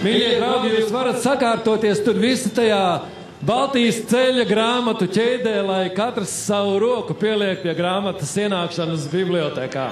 Mīļie draugi, jūs varat sakārtoties tur visi tajā Baltijas ceļa grāmatu ķēdē, lai katrs savu roku pieliek pie grāmatas ienākšanas bibliotēkā.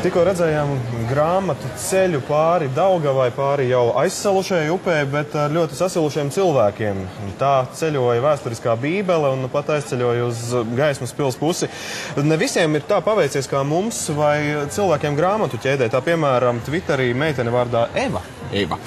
Tikko redzējām grāmatu ceļu pāri Daugavai, pāri jau aizsalušajai upē, bet ar ļoti sasilušiem cilvēkiem. Tā ceļoja vēsturiskā Bībele un pat aizceļoja uz Gaismas pils pusi. Ne visiem ir tā paveicies kā mums vai cilvēkiem grāmatu ķēdē. Tā piemēram Twitterī meitene vārdā Eva Eva.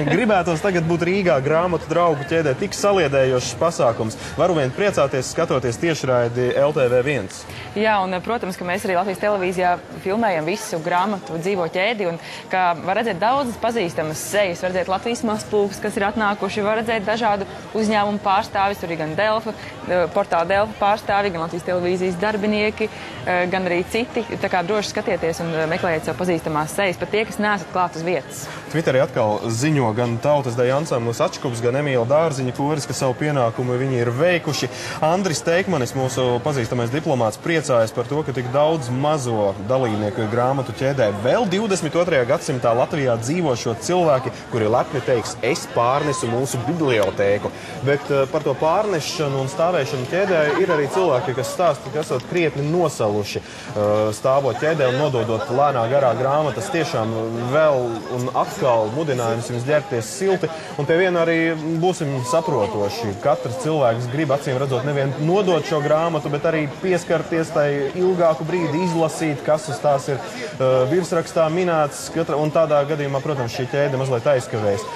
Gribētos tagad būt Rīgā grāmatu draugu ķēdē tik saliedējošs pasākums. Varu vien priecāties, skatoties tiešraidi LTV1. Jā, un, protams, ka mēs arī Latvijas televīzijā filmējam visu grāmatu dzīvo ķēdi, un kā var redzēt daudzas pazīstamas sejas, var redzēt Latvijas mazplūks, kas ir atnākuši, var redzēt dažādu uzņēmumu pārstāvis, tur ir gan Delfa, portāla Delfa pārstāvi, gan Latvijas televīzijas darbinieki, gan arī citi. Tā kā droši skatieties un meklējiet sev pazīstamās sejas, pat tie, kas neesat klāt uz vietas. Twitterī atkal ziņo gan Tautas deju ansamblis Atškups, gan Emīla Dārziņa koris, ka savu pienākumu viņi ir veikuši. Andris Teikmanis, mūsu pazīstamais diplomāts, priecājas par to, ka tik daudz mazo dalībnieku ir grāmatu ķēdē. Vēl 22. gadsimtā Latvijā dzīvošo cilvēki, kuri lepni teiks, es pārnesu mūsu bibliotēku. Bet par to pārnešanu un stāvēšanu ķēdē ir arī cilvēki, kas stāsta, ka esot krietni nosaluši stāvot ķēdē un nododot lēnā garā grāmatas. Tiešām vēl un atkal mudinājums jums ģērbties silti, un pie viena arī būsim saprotoši. Katrs cilvēks grib acīm redzot nevien nodot šo grāmatu, bet arī pieskarties tai ilgāku brīdi, izlasīt, kas uz tās ir virsrakstā minēts, un tādā gadījumā, protams, šī ķēde mazliet aizkavējas.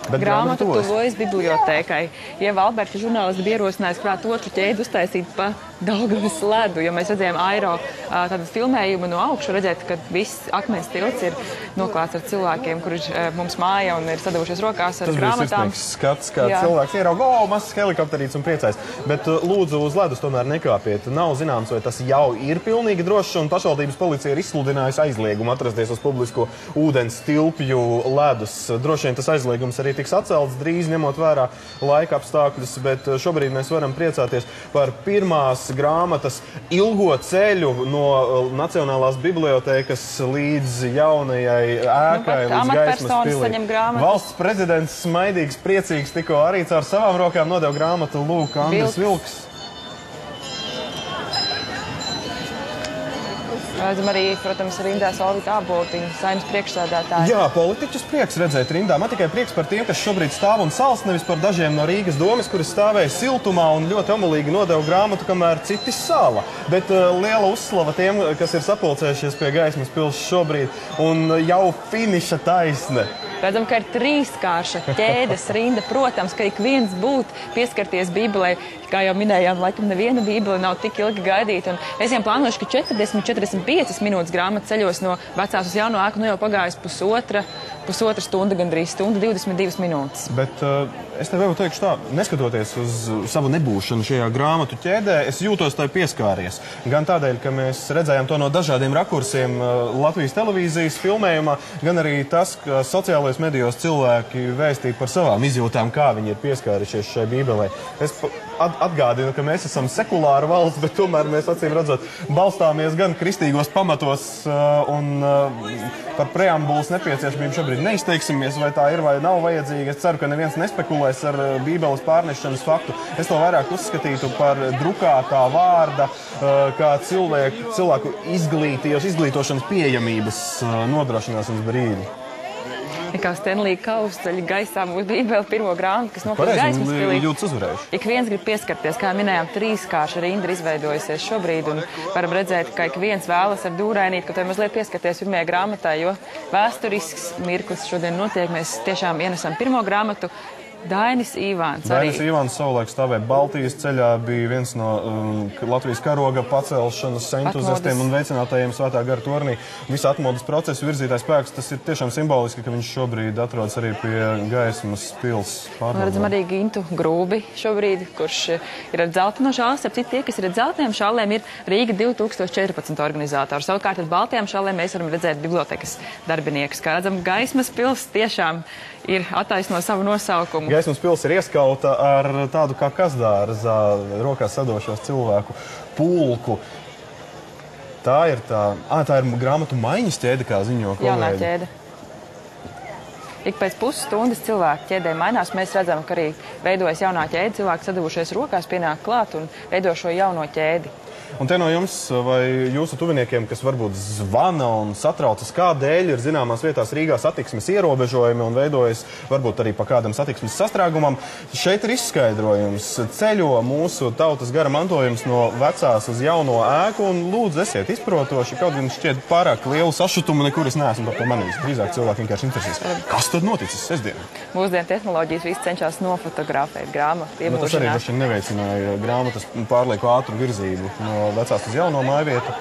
Grāmata tuvojas bibliotēkai. Ieva Alberta žurnālisti bija ierosinājusi klāt otru ķēdi uztaisīt pa Daugavas ledu, jo mēs redzējām aero tādu filmējumu no augšu, redzēt, ka viss akmens tilts ir noklāts ar cilvēkiem, kuri mums māja un ir sadavušies rokās ar grāmatām. Tas bija sirsnīgs skats, kā cilvēks ierauga, mazs helikopterīts un priecājas. Bet lūdzu uz ledus tomēr nekāpiet. Nav zināms, vai tas jau ir pilnīgi drošs, un pašvaldības policija ir izsludinājusi aizliegumu atrasties uz publisko ūdens tilpju ledus. Droši vien tas aizliegums arī tiks atcelts drīz, ņemot vērā laika apstākļus, bet šobrīd mēs varam priecāties par pirmās grāmatas ilgo ceļu no Nacionālās bibliotēkas līdz jaunajai ēkai, līdz Gaismas pilī. Valsts prezidents smaidīgs, priecīgs tikko arī caur savām rokām nodeva grāmatu Lūk, Andris Vilks. Redzam arī, protams, rindā Solvita Āboltiņa, Saeimas priekšsēdētāja. Jā, politiķus prieks redzēt rindā. Man tikai prieks par tiem, kas šobrīd stāv un sals, nevis par dažiem no Rīgas domes, kuri stāvēja siltumā un ļoti omulīgi nodeva grāmatu, kamēr citi sāla. Bet liela uzslava tiem, kas ir sapulcējušies pie Gaismas pils šobrīd un jau finiša taisne. Redzam, ka ir trīskārša ķēdes rinda. Protams, ka ik viens būt pieskarties Bībelē, kā jau minējām, laikam neviena Bībele nav tik ilgi gaidīta. Un es jau plānošu, ka 40-45 minūtes grāmata ceļos no vecās uz jauno ēku, nu jau pagājusi pusotra stunda, gandrīz stunda, 22 minūtes. Bet es tev jau teikšu tā, neskatoties uz savu nebūšanu šajā grāmatu ķēdē, es jūtos tai pieskāries. Gan tādēļ, ka mēs redzējām to no dažādiem rakursiem Latvijas televīzijas filmējumā, gan arī tas, ka sociālajos medijos cilvēki vēstīja par savām izjūtām, kā viņi ir pieskārušies šai Bībelē. Es atgādinu, ka mēs esam sekulāra valsts, bet tomēr mēs acīm redzot balstāmies gan kristīgos pamatos un par preambulas nepieciešamību šobrīd neizteiksimies, vai tā ir vai nav vajadzīga. Es ceru, ka neviens nespekulēs ar Bībeles pārnešanas faktu. Es to vairāk uzskatītu par drukātā vārda, kā cilvēku izglītošanas pieejamības nodrošināšanas brīdi. Kā Stenlija Kaustaļa gaisā mūsu Bībele pirmo grāmatu, kas nokļūst Gaismas pilī. Jūtas uzvarējuši. Ik viens grib pieskarties, kā minējām, trīskārša rinda ir izveidojusies šobrīd, un varam redzēt, ka ik viens vēlas ar dūrainīt, ka to mazliet pieskarties pirmajai grāmatai, jo vēsturisks mirklis šodien notiek. Mēs tiešām ienesam pirmo grāmatu. Dainis Ivāns arī. Dainis Ivāns savulaik stāvēja Baltijas ceļā, bija viens no Latvijas karoga pacelšanas entuziastiem un veicinātājiem Svētā gara tornī. Visa atmodas procesa virzītājs spēks, tas ir tiešām simboliski, ka viņš šobrīd atrodas arī pie Gaismas pils pārbaudām. Redzam arī Gintu Grūbi šobrīd, kurš ir ar dzelteno šāli. Starp citu, tie, kas ir ar dzelteniem šālēm, ir Rīga 2014 organizātori. Savukārt ar baltajām šālēm mēs varam redzēt bibliotekas darbiniekus. Kā redzam, Gaismas pils tiešām ir attaisno savu nosaukumu. Gaismas pils ir ieskauta ar tādu kā kazdārzā rokās sadošos cilvēku pulku. Tā ir grāmatu maiņas ķēde, kā ziņo kolēģi. Jaunā ķēde. Ik pēc pusstundas cilvēku ķēdē mainās. Mēs redzam, ka arī veidojas jaunā ķēde. Cilvēki sadavušies rokās, pienāk klāt un veido šo jauno ķēdi. Un te no jums vai jūsu tuviniekiem, kas varbūt zvana un satraucas, kādēļ ir zināmās vietās Rīgā satiksmes ierobežojumi un veidojas varbūt arī pa kādam satiksmes sastrēgumam, šeit ir izskaidrojums. Ceļo mūsu tautas gara mantojums no vecās uz jauno ēku un lūdzu esiet izprotoši, kaut gan šķiet pārāk lielu sašutumu nekur es neesmu par to manījis. Drīzāk cilvēki vienkārši interesēs. Kas tad noticis sestdien? Mūsdienu tehnoloģijas visi cenšas nofotografēt grāmatu iemūšanā. Tas arī droši neveicināja grāmatas pārlieku ātru virzību no vecās uz jauno mājvietu.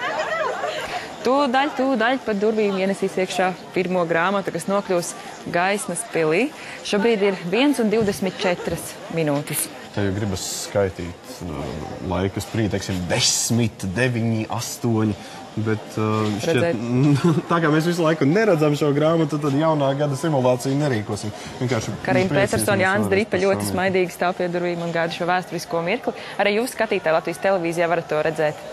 Tūdaļ pat durvīm ienesīs iekšā pirmo grāmatu, kas nokļūs Gaismas pilī. Šobrīd ir 1:24 minūtes. Te jau gribas skaitīt laiku sprīd, teiksim, 10, 9, 8, bet šķiet, tā kā mēs visu laiku neredzam šo grāmatu, tad jaunā gada simulāciju nerīkosim. Karina Petersona, Jānis Dripa ļoti smaidīgi stāv pie durvīm un gaida šo vēsturisko mirkli. Arī jūs, skatītāji, Latvijas televīzijā varat to redzēt.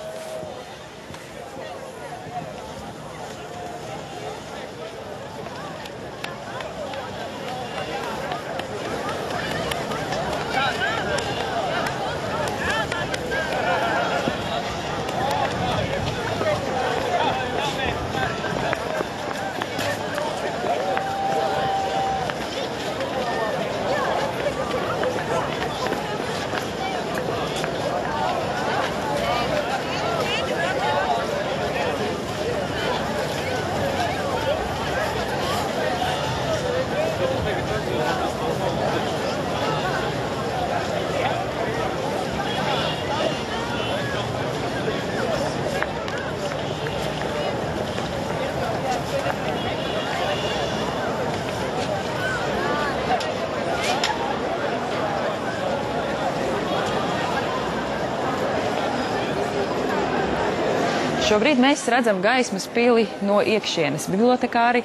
Šobrīd mēs redzam Gaismas pili no iekšienes. Bibliotekāri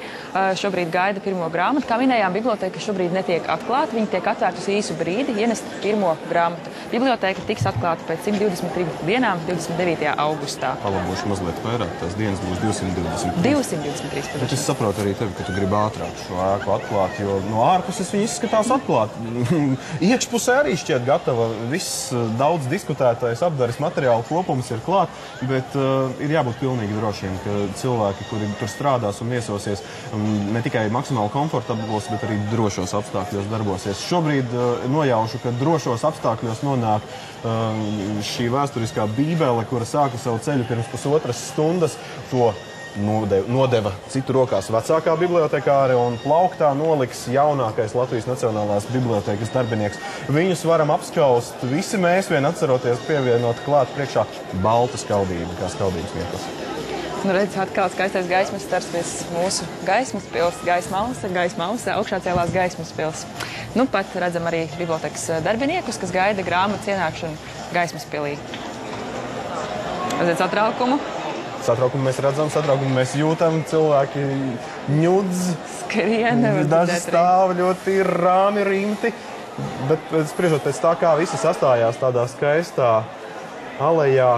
šobrīd gaida pirmo grāmatu. Kā minējām, biblioteka šobrīd netiek atklāta. Viņa tiek atvērta uz īsu brīdi, ienest pirmo grāmatu. Biblioteka tiks atklāta pēc 123 dienām, 29. augustā. Palabošu mazliet vairāk, tās dienas būs 223. 223. Bet es saprotu arī tevi, ka tu gribi ātrāk šo ēku atklāt, jo no ārpuses viņi izskatās atklāt. Iekšpusē arī šķiet gatava. Viss daudz diskutētais apdares materiālu kopums ir klāt, bet ir jābūt pilnīgi drošiem, ka cilvēki, kuri tur strādās un viesosies, ne tikai maksimāli komfortablos, bet arī drošos apstākļos darbosies. Šobrīd nojaušu, ka drošos apstākļos nonāk šī vēsturiskā bībele, kura sāka savu ceļu pirms pusotras stundas. To nodeva citu rokās vecākā bibliotekāre un plauktā noliks jaunākais Latvijas Nacionālās bibliotekas darbinieks. Viņus varam apskaust visi mēs, vien atceroties pievienot klāt priekšā balta skaldība, kā skaldības mieklis. Nu, redz, atkal skaistais gaismas stars virs mūsu Gaismas pils, Gaisma Ausē, augšā cēlās Gaismas pils. Nu, pat redzam arī bibliotekas darbiniekus, kas gaida grāmatas ienākšanu Gaismas pilī. Redzēt satraukumu? Satraukumu mēs redzam, satraukumu mēs jūtam, cilvēki ņudz, daži stāv ļoti rāmi rimti, bet spriežot pēc tā, kā visi sastājās tādā skaistā alejā,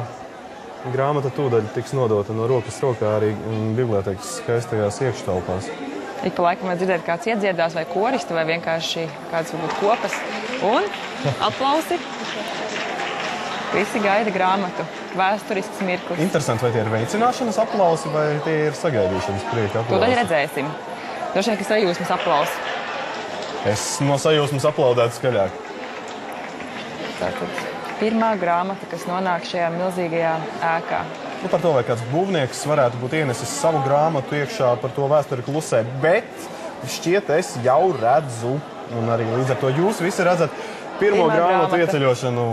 grāmata tūdaļ tiks nodota no rokas rokā arī bibliotekas skaistajās iekštelpās. Ik pa laikam var dzirdēt, kāds iedziedās vai koristi, vai vienkārši kāds varbūt kopas. Un aplausi. Visi gaida grāmatu. Vēsturisks mirklis. Interesanti, vai tie ir veicināšanas aplausi, vai tie ir sagaidīšanas prieka aplausi? Tūdaļ redzēsim. Droši vien, ka sajūsmas aplausi. Es no sajūsmas aplaudētu skaļāk. Tātad pirmā grāmata, kas nonāk šajā milzīgajā ēkā. Nu, par to, vai kāds būvnieks varētu būt ienesis savu grāmatu iekšā, par to vēsturi klusē, bet šķiet es jau redzu, un arī līdz ar to jūs visi redzat, pirmo grāmatu ieceļošanu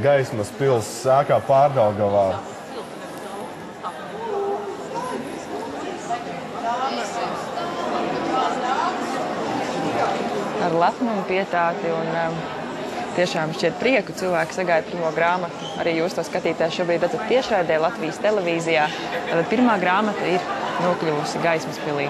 Gaismas pils ēkā Pārdaugavā. Ar lepnumu pietāti un tiešām šķiet prieku cilvēki sagaida pirmo grāmatu. Arī jūs to skatītāji šobrīd redzat tiešraidē Latvijas televīzijā. Tad pirmā grāmata ir nokļuvusi Gaismas pilī.